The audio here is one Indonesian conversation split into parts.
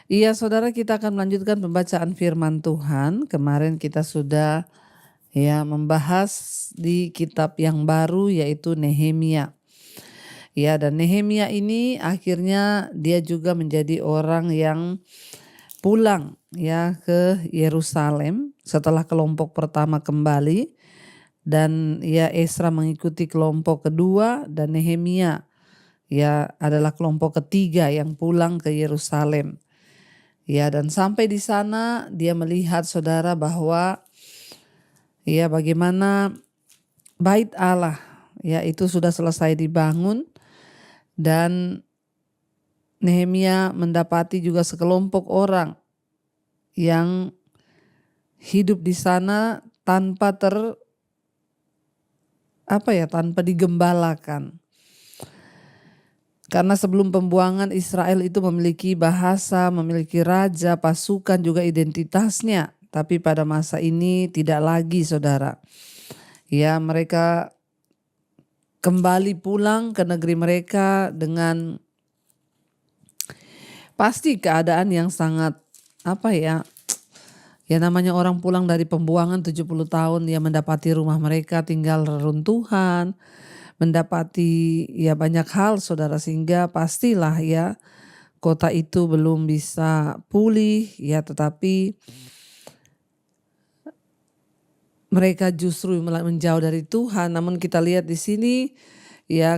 Iya, saudara, kita akan melanjutkan pembacaan firman Tuhan. Kemarin kita sudah membahas di kitab yang baru yaitu Nehemia. Ya, dan Nehemia ini akhirnya dia juga menjadi orang yang pulang ke Yerusalem setelah kelompok pertama kembali, dan Esra mengikuti kelompok kedua, dan Nehemia adalah kelompok ketiga yang pulang ke Yerusalem. Dan sampai di sana dia melihat, saudara, bahwa bagaimana bait Allah itu sudah selesai dibangun, dan Nehemia mendapati juga sekelompok orang yang hidup di sana tanpa tanpa digembalakan. Karena sebelum pembuangan Israel itu memiliki bahasa, memiliki raja, pasukan, juga identitasnya. Tapi pada masa ini tidak lagi, saudara. Mereka kembali pulang ke negeri mereka dengan pasti keadaan yang sangat namanya orang pulang dari pembuangan 70 tahun, mendapati rumah mereka tinggal reruntuhan, mendapati banyak hal, saudara, sehingga pastilah kota itu belum bisa pulih, tetapi mereka justru menjauh dari Tuhan. Namun kita lihat di sini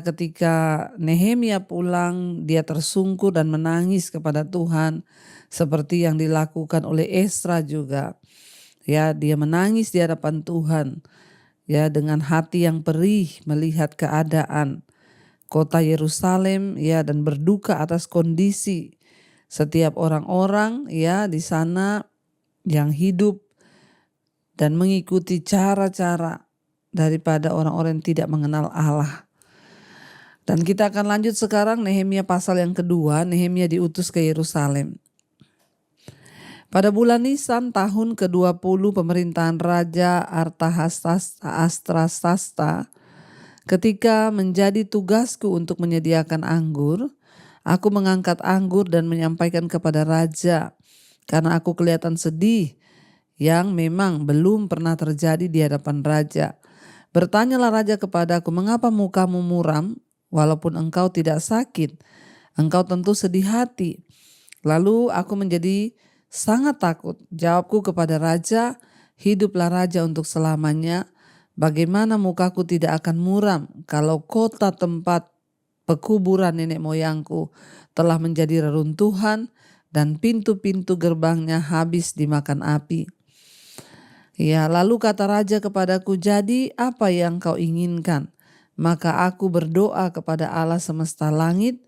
ketika Nehemia pulang, dia tersungkur dan menangis kepada Tuhan seperti yang dilakukan oleh Esra juga. Dia menangis di hadapan Tuhan dengan hati yang perih melihat keadaan kota Yerusalem dan berduka atas kondisi setiap orang-orang di sana yang hidup dan mengikuti cara-cara daripada orang-orang yang tidak mengenal Allah. Dan kita akan lanjut sekarang Nehemia pasal yang kedua. Nehemia diutus ke Yerusalem. Pada bulan Nisan tahun ke-20 pemerintahan Raja Artasasta, ketika menjadi tugasku untuk menyediakan anggur, aku mengangkat anggur dan menyampaikan kepada raja, karena aku kelihatan sedih yang memang belum pernah terjadi di hadapan raja. Bertanyalah raja kepadaku, mengapa mukamu muram? Walaupun engkau tidak sakit, engkau tentu sedih hati. Lalu aku menjadi sangat takut. Jawabku kepada raja, hiduplah raja untuk selamanya. Bagaimana mukaku tidak akan muram kalau kota tempat pekuburan nenek moyangku telah menjadi reruntuhan dan pintu-pintu gerbangnya habis dimakan api. Lalu kata raja kepadaku, jadi apa yang kau inginkan? Maka aku berdoa kepada Allah semesta langit.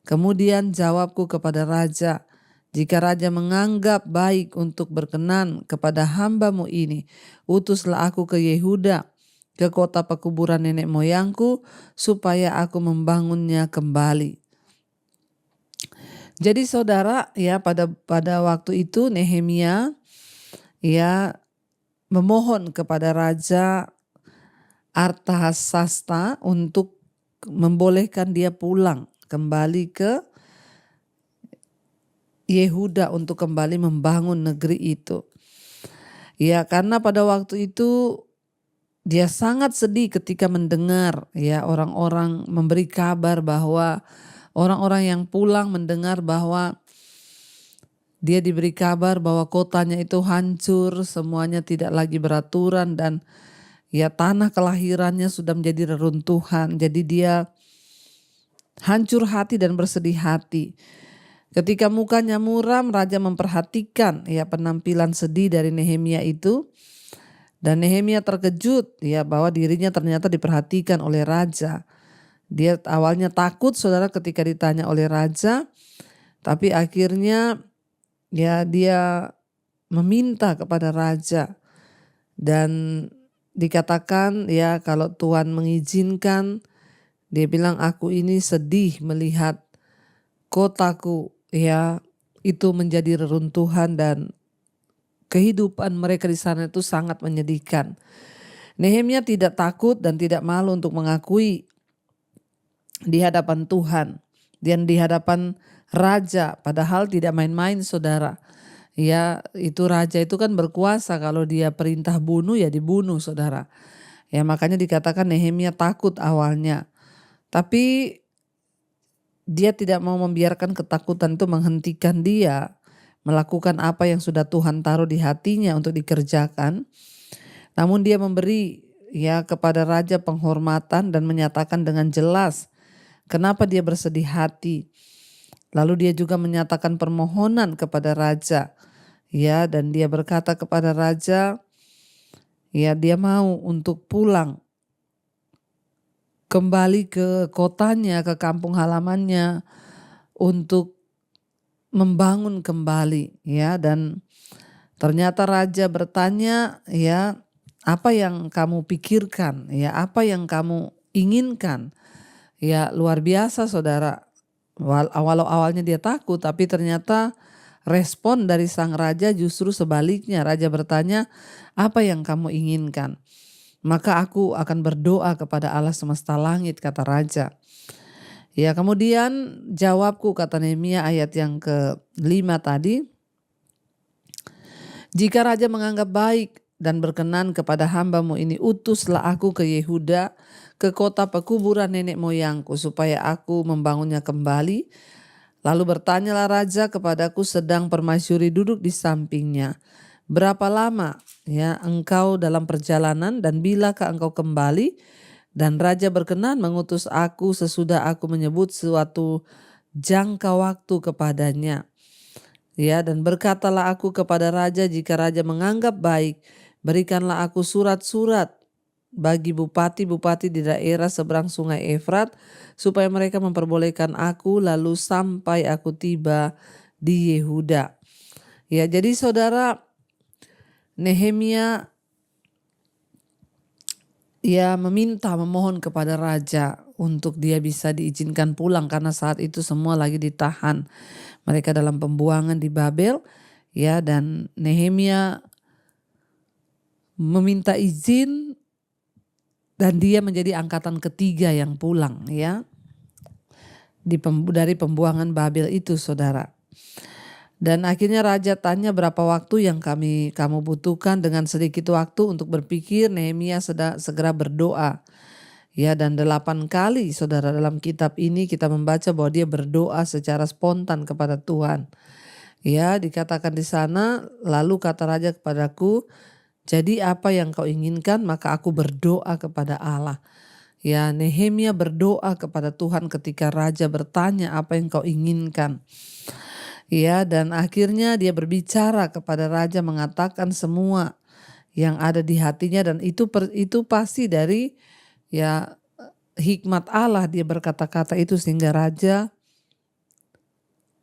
Kemudian jawabku kepada raja, jika raja menganggap baik untuk berkenan kepada hamba-Mu ini, utuslah aku ke Yehuda, ke kota pekuburan nenek moyangku, supaya aku membangunnya kembali. Jadi saudara, pada waktu itu Nehemia memohon kepada Raja Artasasta untuk membolehkan dia pulang kembali ke Yehuda untuk kembali membangun negeri itu. Karena pada waktu itu dia sangat sedih ketika mendengar orang-orang memberi kabar bahwa orang-orang yang pulang mendengar bahwa dia diberi kabar bahwa kotanya itu hancur, semuanya tidak lagi beraturan, dan tanah kelahirannya sudah menjadi reruntuhan. Jadi dia hancur hati dan bersedih hati. Ketika mukanya muram, raja memperhatikan penampilan sedih dari Nehemia itu. Dan Nehemia terkejut bahwa dirinya ternyata diperhatikan oleh raja. Dia awalnya takut, saudara, ketika ditanya oleh raja. Tapi akhirnya dia meminta kepada raja. Dan dikatakan kalau Tuhan mengizinkan, dia bilang, aku ini sedih melihat kotaku itu menjadi reruntuhan dan kehidupan mereka di sana itu sangat menyedihkan. Nehemia tidak takut dan tidak malu untuk mengakui di hadapan Tuhan dan di hadapan raja, padahal tidak main-main saudara. Ya, itu raja itu kan berkuasa, kalau dia perintah bunuh ya dibunuh saudara. Ya makanya dikatakan Nehemia takut awalnya. Tapi dia tidak mau membiarkan ketakutan itu menghentikan dia melakukan apa yang sudah Tuhan taruh di hatinya untuk dikerjakan. Namun dia memberi ya kepada raja penghormatan dan menyatakan dengan jelas kenapa dia bersedih hati. Lalu dia juga menyatakan permohonan kepada raja. Ya, dan dia berkata kepada raja, ya dia mau untuk pulang kembali ke kotanya, ke kampung halamannya untuk membangun kembali ya. Dan ternyata raja bertanya, ya apa yang kamu pikirkan, ya apa yang kamu inginkan. Ya luar biasa saudara. Walau awalnya dia takut, tapi ternyata respon dari sang raja justru sebaliknya. Raja bertanya, apa yang kamu inginkan? Maka aku akan berdoa kepada Allah semesta langit, kata raja. Ya kemudian jawabku, kata Nehemia ayat yang ke-5 tadi. Jika raja menganggap baik dan berkenan kepada hambamu ini, utuslah aku ke Yehuda, ke kota pekuburan nenek moyangku, supaya aku membangunnya kembali. Lalu bertanyalah raja kepadaku sedang permaisuri duduk di sampingnya, berapa lama ya engkau dalam perjalanan dan bilakah engkau kembali? Dan raja berkenan mengutus aku sesudah aku menyebut suatu jangka waktu kepadanya. Ya, dan berkatalah aku kepada raja, jika raja menganggap baik, berikanlah aku surat-surat bagi bupati-bupati di daerah seberang sungai Efrat, supaya mereka memperbolehkan aku lalu sampai aku tiba di Yehuda. Ya, jadi saudara, Nehemia ya memohon kepada raja untuk dia bisa diizinkan pulang, karena saat itu semua lagi ditahan. Mereka dalam pembuangan di Babel ya, dan Nehemia meminta izin dan dia menjadi angkatan ketiga yang pulang ya dari pembuangan Babel itu saudara. Dan akhirnya raja tanya, berapa waktu yang kamu butuhkan? Dengan sedikit waktu untuk berpikir, Nehemia segera berdoa. Ya, dan 8 kali saudara dalam kitab ini kita membaca bahwa dia berdoa secara spontan kepada Tuhan. Ya, dikatakan di sana, lalu kata raja kepadaku, jadi apa yang kau inginkan? Maka aku berdoa kepada Allah. Ya, Nehemia berdoa kepada Tuhan ketika raja bertanya apa yang kau inginkan. Ya, dan akhirnya dia berbicara kepada raja, mengatakan semua yang ada di hatinya, dan itu pasti dari ya hikmat Allah dia berkata-kata itu sehingga raja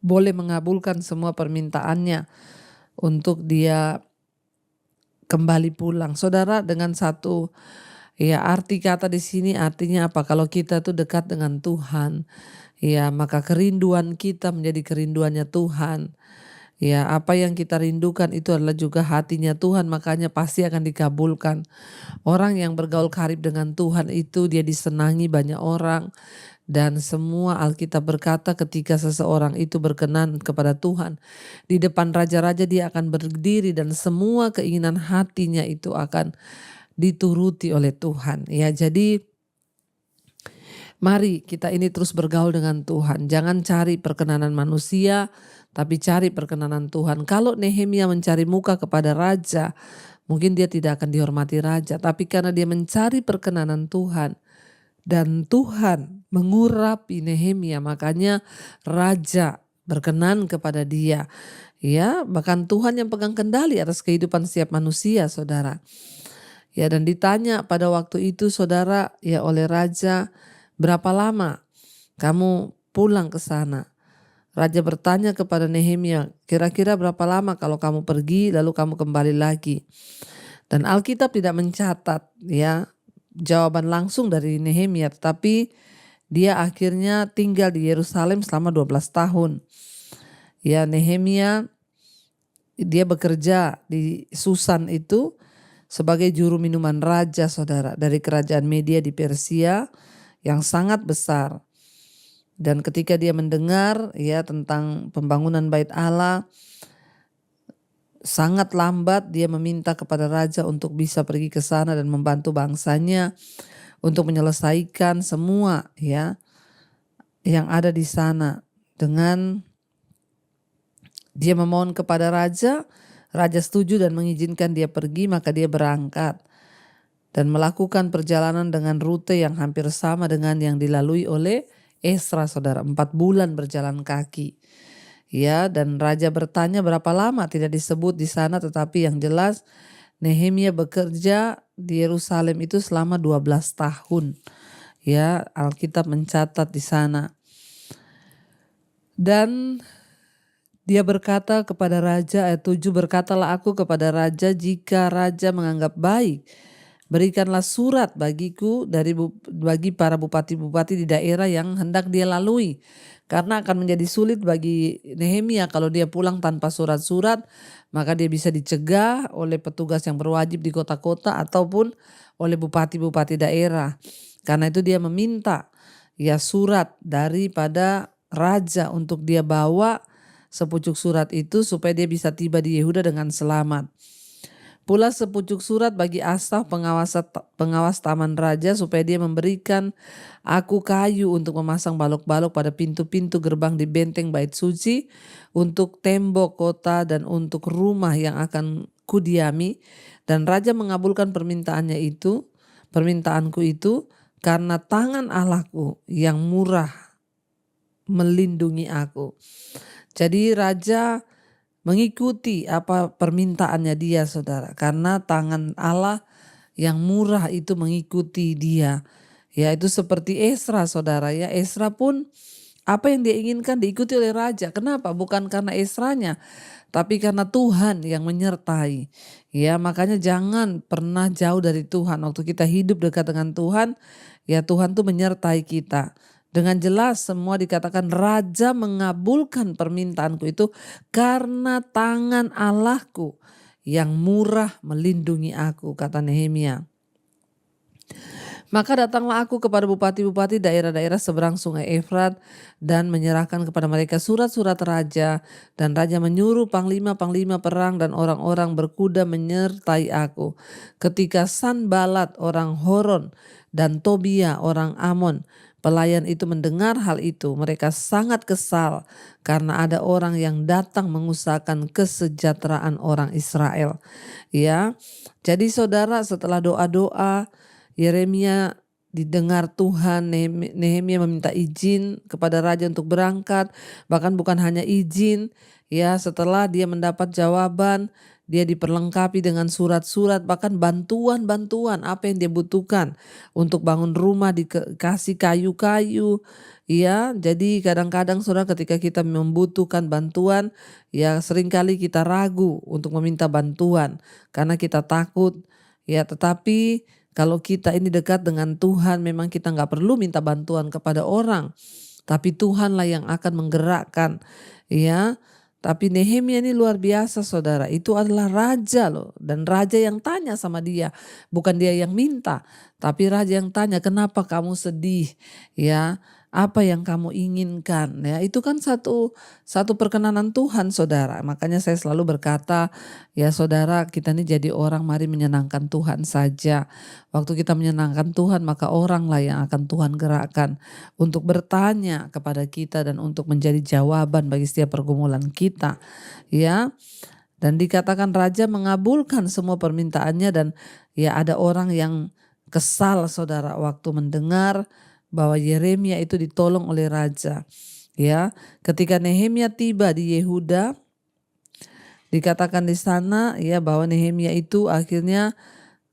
boleh mengabulkan semua permintaannya untuk dia kembali pulang. Saudara, dengan satu ya arti kata di sini artinya apa? Kalau kita tuh dekat dengan Tuhan, ya maka kerinduan kita menjadi kerinduannya Tuhan. Ya, apa yang kita rindukan itu adalah juga hatinya Tuhan, makanya pasti akan dikabulkan. Orang yang bergaul karib dengan Tuhan itu dia disenangi banyak orang. Dan semua Alkitab berkata ketika seseorang itu berkenan kepada Tuhan, di depan raja-raja dia akan berdiri dan semua keinginan hatinya itu akan dituruti oleh Tuhan. Ya, jadi mari kita ini terus bergaul dengan Tuhan. Jangan cari perkenanan manusia, tapi cari perkenanan Tuhan. Kalau Nehemia mencari muka kepada raja, mungkin dia tidak akan dihormati raja. Tapi karena dia mencari perkenanan Tuhan, dan Tuhan mengurapi Nehemia, makanya raja berkenan kepada dia. Ya, bahkan Tuhan yang pegang kendali atas kehidupan setiap manusia, saudara. Ya, dan ditanya pada waktu itu saudara ya oleh raja, berapa lama kamu pulang ke sana? Raja bertanya kepada Nehemia, kira-kira berapa lama kalau kamu pergi lalu kamu kembali lagi? Dan Alkitab tidak mencatat ya jawaban langsung dari Nehemia, tetapi dia akhirnya tinggal di Yerusalem selama 12 tahun. Ya, Nehemia dia bekerja di Susan itu sebagai juru minuman raja, saudara, dari kerajaan Media di Persia yang sangat besar. Dan ketika dia mendengar ya tentang pembangunan bait Allah, sangat lambat dia meminta kepada raja untuk bisa pergi ke sana dan membantu bangsanya untuk menyelesaikan semua ya yang ada di sana. Dengan dia memohon kepada raja, raja setuju dan mengizinkan dia pergi, maka dia berangkat dan melakukan perjalanan dengan rute yang hampir sama dengan yang dilalui oleh Esra, saudara. 4 bulan berjalan kaki. Ya, dan raja bertanya berapa lama, tidak disebut di sana, tetapi yang jelas Nehemia bekerja di Yerusalem itu selama 12 tahun. Ya, Alkitab mencatat di sana. Dan dia berkata kepada raja, ayat 7, berkatalah aku kepada raja, jika raja menganggap baik, berikanlah surat bagiku bagi para bupati-bupati di daerah yang hendak dia lalui. Karena akan menjadi sulit bagi Nehemia kalau dia pulang tanpa surat-surat, maka dia bisa dicegah oleh petugas yang berwajib di kota-kota ataupun oleh bupati-bupati daerah. Karena itu dia meminta ya surat daripada raja untuk dia bawa sepucuk surat itu supaya dia bisa tiba di Yehuda dengan selamat. Pula sepucuk surat bagi Asaf pengawas taman raja supaya dia memberikan aku kayu untuk memasang balok-balok pada pintu-pintu gerbang di benteng bait suci, untuk tembok kota dan untuk rumah yang akan kudiami. Dan raja mengabulkan permintaanku itu karena tangan Allahku yang murah melindungi aku. Jadi raja mengikuti apa permintaannya dia, saudara, karena tangan Allah yang murah itu mengikuti dia. Ya, itu seperti Esra, saudara ya. Esra pun apa yang dia inginkan diikuti oleh raja. Kenapa? Bukan karena Esranya, tapi karena Tuhan yang menyertai. Ya, makanya jangan pernah jauh dari Tuhan. Waktu kita hidup dekat dengan Tuhan, ya Tuhan tuh menyertai kita. Dengan jelas semua dikatakan raja mengabulkan permintaanku itu karena tangan Allahku yang murah melindungi aku, kata Nehemia. Maka datanglah aku kepada bupati-bupati daerah-daerah seberang sungai Efrat dan menyerahkan kepada mereka surat-surat raja, dan raja menyuruh panglima-panglima perang dan orang-orang berkuda menyertai aku. Ketika Sanbalat orang Horon dan Tobia orang Amon pelayan itu mendengar hal itu, mereka sangat kesal karena ada orang yang datang mengusahakan kesejahteraan orang Israel. Ya, jadi saudara, setelah doa-doa Yeremia didengar Tuhan, Nehemia meminta izin kepada raja untuk berangkat. Bahkan bukan hanya izin, ya, setelah dia mendapat jawaban, dia diperlengkapi dengan surat-surat, bahkan bantuan-bantuan apa yang dia butuhkan untuk bangun rumah, dikasih kayu-kayu. Ya, jadi kadang-kadang saudara, ketika kita membutuhkan bantuan, ya seringkali kita ragu untuk meminta bantuan karena kita takut. Ya, tetapi kalau kita ini dekat dengan Tuhan, memang kita gak perlu minta bantuan kepada orang, tapi Tuhanlah yang akan menggerakkan. Ya, tapi Nehemia ini luar biasa, saudara. Itu adalah raja loh, dan raja yang tanya sama dia, bukan dia yang minta, tapi raja yang tanya, kenapa kamu sedih? Ya, apa yang kamu inginkan? Ya, itu kan satu perkenanan Tuhan, saudara. Makanya saya selalu berkata, ya saudara, kita ini jadi orang, mari menyenangkan Tuhan saja. Waktu kita menyenangkan Tuhan, maka oranglah yang akan Tuhan gerakkan untuk bertanya kepada kita dan untuk menjadi jawaban bagi setiap pergumulan kita. Ya, dan dikatakan raja mengabulkan semua permintaannya, dan ya ada orang yang kesal, saudara, waktu mendengar bahwa Yeremia itu ditolong oleh raja. Ya, ketika Nehemia tiba di Yehuda, dikatakan di sana ya bahwa Nehemia itu akhirnya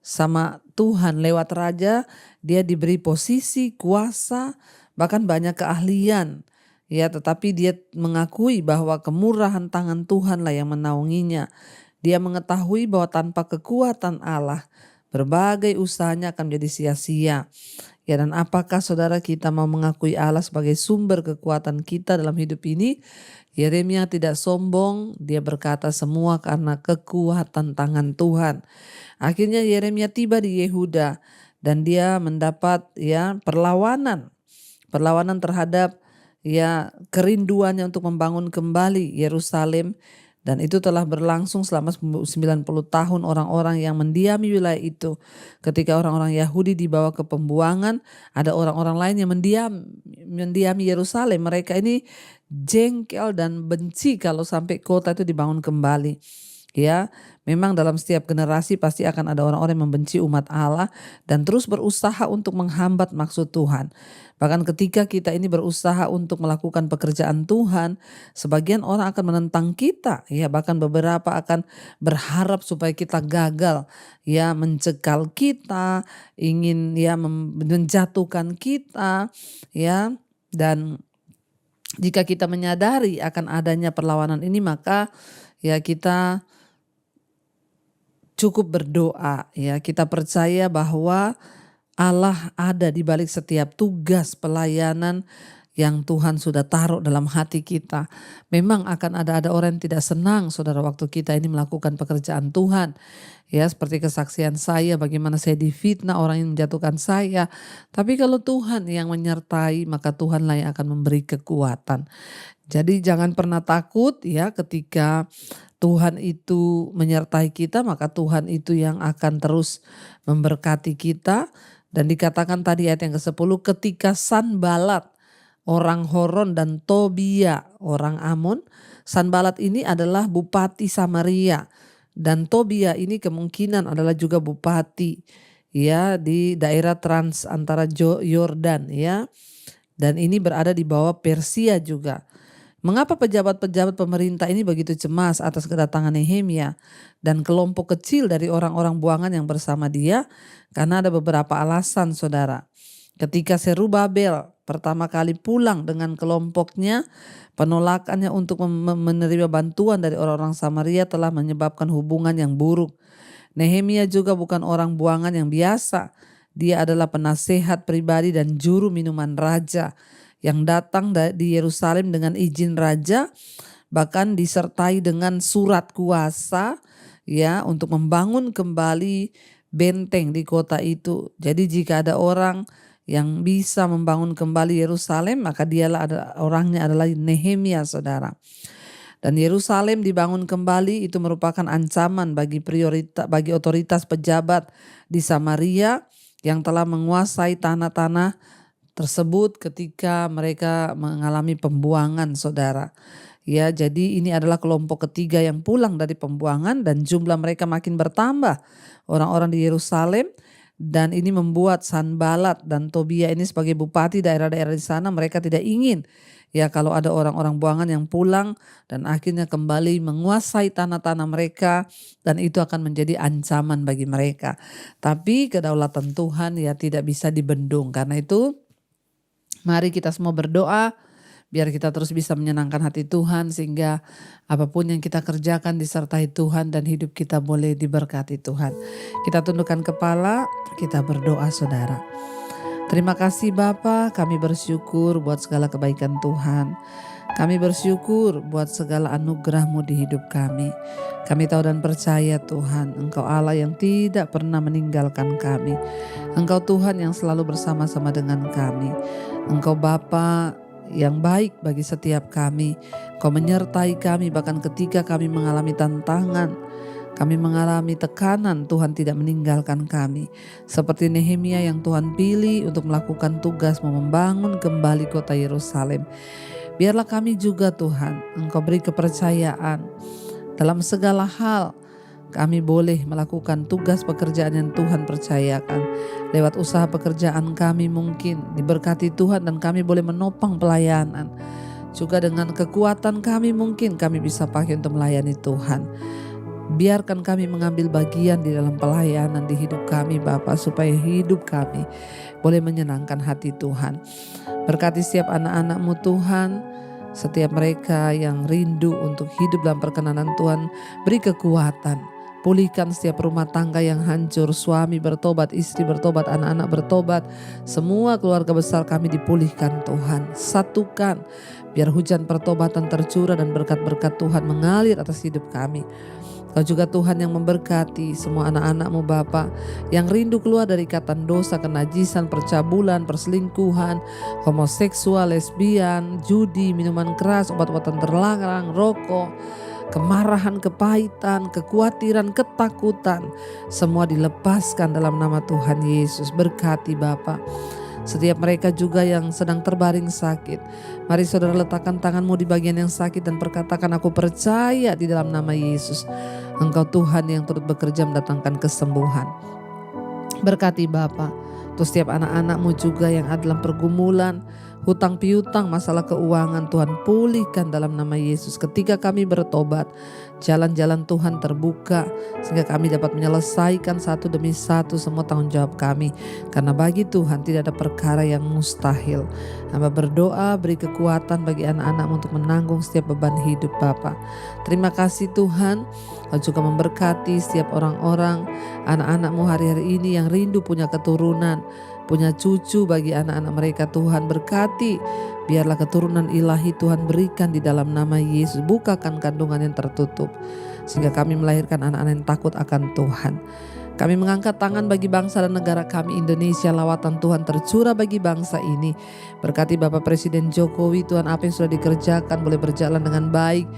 sama Tuhan lewat raja, dia diberi posisi, kuasa, bahkan banyak keahlian. Ya, tetapi dia mengakui bahwa kemurahan tangan Tuhanlah yang menaunginya. Dia mengetahui bahwa tanpa kekuatan Allah, berbagai usahanya akan menjadi sia-sia. Ya, dan apakah saudara kita mau mengakui Allah sebagai sumber kekuatan kita dalam hidup ini? Yeremia tidak sombong, dia berkata semua karena kekuatan tangan Tuhan. Akhirnya Yeremia tiba di Yehuda dan dia mendapat ya perlawanan terhadap ya kerinduannya untuk membangun kembali Yerusalem. Dan itu telah berlangsung selama 90 tahun orang-orang yang mendiami wilayah itu. Ketika orang-orang Yahudi dibawa ke pembuangan, ada orang-orang lain yang mendiami Yerusalem. Mereka ini jengkel dan benci kalau sampai kota itu dibangun kembali. Ya, memang dalam setiap generasi pasti akan ada orang-orang yang membenci umat Allah dan terus berusaha untuk menghambat maksud Tuhan. Bahkan ketika kita ini berusaha untuk melakukan pekerjaan Tuhan, sebagian orang akan menentang kita, ya bahkan beberapa akan berharap supaya kita gagal, ya mencekal kita, ingin ya menjatuhkan kita, ya. Dan jika kita menyadari akan adanya perlawanan ini, maka ya kita cukup berdoa, ya kita percaya bahwa Allah ada di balik setiap tugas pelayanan yang Tuhan sudah taruh dalam hati kita. Memang akan ada orang yang tidak senang saudara waktu kita ini melakukan pekerjaan Tuhan. Ya seperti kesaksian saya bagaimana saya difitnah orang yang menjatuhkan saya. Tapi kalau Tuhan yang menyertai maka Tuhanlah yang akan memberi kekuatan. Jadi jangan pernah takut ya ketika Tuhan itu menyertai kita, maka Tuhan itu yang akan terus memberkati kita. Dan dikatakan tadi ayat yang ke-10, ketika Sanbalat orang Horon dan Tobia orang Amon. Sanbalat ini adalah bupati Samaria dan Tobia ini kemungkinan adalah juga bupati ya di daerah trans antara Yordan ya. Dan ini berada di bawah Persia juga. Mengapa pejabat-pejabat pemerintah ini begitu cemas atas kedatangan Nehemia dan kelompok kecil dari orang-orang buangan yang bersama dia? Karena ada beberapa alasan saudara. Ketika Serubabel pertama kali pulang dengan kelompoknya, penolakannya untuk menerima bantuan dari orang-orang Samaria telah menyebabkan hubungan yang buruk. Nehemia juga bukan orang buangan yang biasa. Dia adalah penasehat pribadi dan juru minuman raja yang datang di Yerusalem dengan izin raja, bahkan disertai dengan surat kuasa ya untuk membangun kembali benteng di kota itu. Jadi jika ada orang yang bisa membangun kembali Yerusalem, maka orangnya adalah Nehemia saudara. Dan Yerusalem dibangun kembali itu merupakan ancaman bagi otoritas pejabat di Samaria yang telah menguasai tanah-tanah tersebut ketika mereka mengalami pembuangan saudara. Ya, jadi ini adalah kelompok ketiga yang pulang dari pembuangan dan jumlah mereka makin bertambah orang-orang di Yerusalem. Dan ini membuat Sanbalat dan Tobia ini sebagai bupati daerah-daerah di sana, mereka tidak ingin ya kalau ada orang-orang buangan yang pulang dan akhirnya kembali menguasai tanah-tanah mereka, dan itu akan menjadi ancaman bagi mereka. Tapi kedaulatan Tuhan ya tidak bisa dibendung. Karena itu mari kita semua berdoa biar kita terus bisa menyenangkan hati Tuhan sehingga apapun yang kita kerjakan disertai Tuhan dan hidup kita boleh diberkati Tuhan. Kita tundukkan kepala, kita berdoa saudara. Terima kasih Bapa, kami bersyukur buat segala kebaikan Tuhan. Kami bersyukur buat segala anugerah-Mu di hidup kami. Kami tahu dan percaya Tuhan, Engkau Allah yang tidak pernah meninggalkan kami. Engkau Tuhan yang selalu bersama-sama dengan kami. Engkau Bapa yang baik bagi setiap kami. Kau menyertai kami bahkan ketika kami mengalami tantangan, kami mengalami tekanan, Tuhan tidak meninggalkan kami. Seperti Nehemia yang Tuhan pilih untuk melakukan tugas membangun kembali kota Yerusalem. Biarlah kami juga Tuhan, Engkau beri kepercayaan dalam segala hal. Kami boleh melakukan tugas pekerjaan yang Tuhan percayakan. Lewat usaha pekerjaan kami mungkin diberkati Tuhan dan kami boleh menopang pelayanan. Juga dengan kekuatan kami mungkin kami bisa pakai untuk melayani Tuhan. Biarkan kami mengambil bagian di dalam pelayanan di hidup kami Bapa, supaya hidup kami boleh menyenangkan hati Tuhan. Berkati setiap anak-anak-Mu Tuhan, setiap mereka yang rindu untuk hidup dalam perkenanan Tuhan, beri kekuatan. Pulihkan setiap rumah tangga yang hancur, suami bertobat, istri bertobat, anak-anak bertobat. Semua keluarga besar kami dipulihkan Tuhan. Satukan, biar hujan pertobatan tercurah dan berkat-berkat Tuhan mengalir atas hidup kami. Kau juga Tuhan yang memberkati semua anak-anak-Mu Bapa yang rindu keluar dari ikatan dosa, kenajisan, percabulan, perselingkuhan, homoseksual, lesbian, judi, minuman keras, obat-obatan terlarang, rokok, kemarahan, kepahitan, kekhawatiran, ketakutan, semua dilepaskan dalam nama Tuhan Yesus. Berkati Bapa setiap mereka juga yang sedang terbaring sakit. Mari saudara letakkan tanganmu di bagian yang sakit dan perkatakan, aku percaya di dalam nama Yesus, Engkau Tuhan yang turut bekerja mendatangkan kesembuhan. Berkati Bapa untuk setiap anak-anak-Mu juga yang ada dalam pergumulan, hutang piutang, masalah keuangan, Tuhan pulihkan dalam nama Yesus. Ketika kami bertobat, jalan-jalan Tuhan terbuka sehingga kami dapat menyelesaikan satu demi satu semua tanggung jawab kami. Karena bagi Tuhan tidak ada perkara yang mustahil. Hamba berdoa beri kekuatan bagi anak-anak untuk menanggung setiap beban hidup Bapa. Terima kasih Tuhan, Kau juga memberkati setiap orang-orang, anak-anak-Mu hari-hari ini yang rindu punya keturunan, punya cucu bagi anak-anak mereka. Tuhan berkati, biarlah keturunan ilahi Tuhan berikan di dalam nama Yesus. Bukakan kandungan yang tertutup sehingga kami melahirkan anak-anak yang takut akan Tuhan. Kami mengangkat tangan bagi bangsa dan negara kami Indonesia. Lawatan Tuhan tercurah bagi bangsa ini. Berkati Bapak Presiden Jokowi, Tuhan apa yang sudah dikerjakan boleh berjalan dengan baik.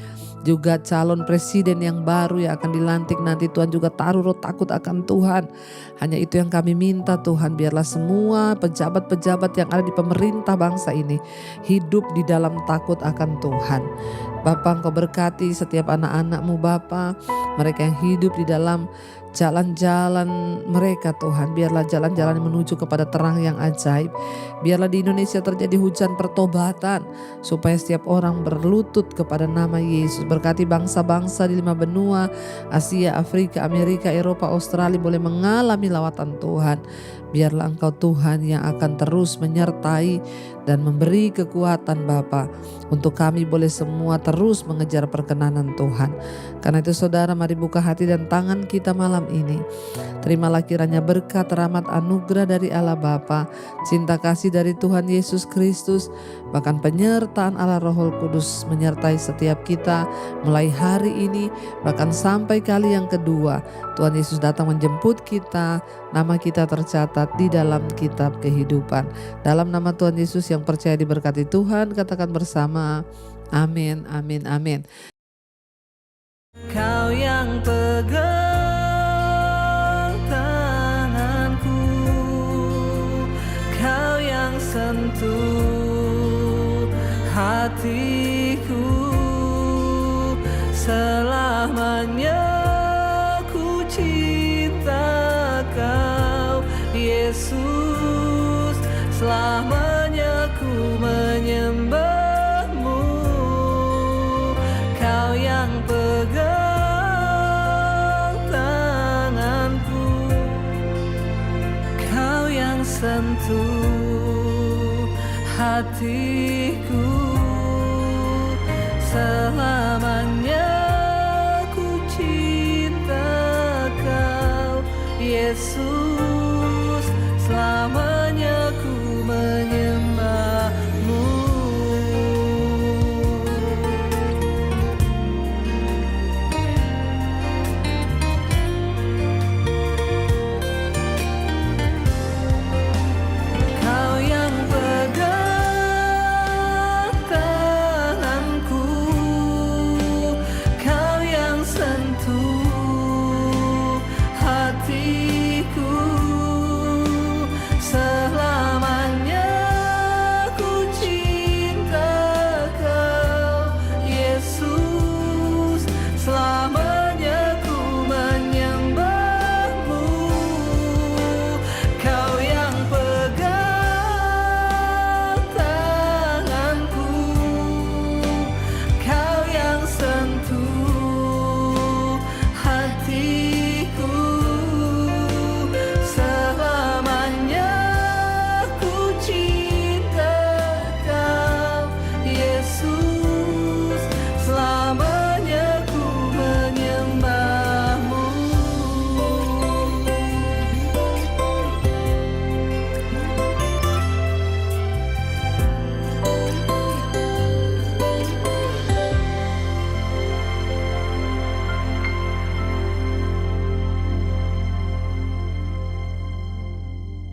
Juga calon presiden yang baru yang akan dilantik nanti, Tuhan juga taruh roh takut akan Tuhan. Hanya itu yang kami minta Tuhan, biarlah semua pejabat-pejabat yang ada di pemerintah bangsa ini hidup di dalam takut akan Tuhan. Bapa, Engkau berkati setiap anak-anak-Mu Bapa, mereka yang hidup di dalam jalan-jalan mereka Tuhan. Biarlah jalan-jalan yang menuju kepada terang yang ajaib. Biarlah di Indonesia terjadi hujan pertobatan supaya setiap orang berlutut kepada nama Yesus. Berkati bangsa-bangsa di 5 benua, Asia, Afrika, Amerika, Eropa, Australia boleh mengalami lawatan Tuhan. Biarlah Engkau Tuhan yang akan terus menyertai dan memberi kekuatan Bapa untuk kami boleh semua terus mengejar perkenanan Tuhan. Karena itu saudara, mari buka hati dan tangan kita malam ini. Terimalah kiranya berkat, rahmat, anugerah dari Allah Bapa, cinta kasih dari Tuhan Yesus Kristus, bahkan penyertaan Allah Roh Kudus menyertai setiap kita mulai hari ini bahkan sampai kali yang kedua Tuhan Yesus datang menjemput kita, nama kita tercatat di dalam kitab kehidupan. Dalam nama Tuhan Yesus yang percaya diberkati Tuhan, katakan bersama, amin, amin, amin. Kau yang pegang tanganku, Kau yang sentuh hatiku, selamanya ku cinta Kau Yesus, selamanya ku menyembah-Mu. Kau yang pegang tanganku, Kau yang sentuh hatiku, selamanya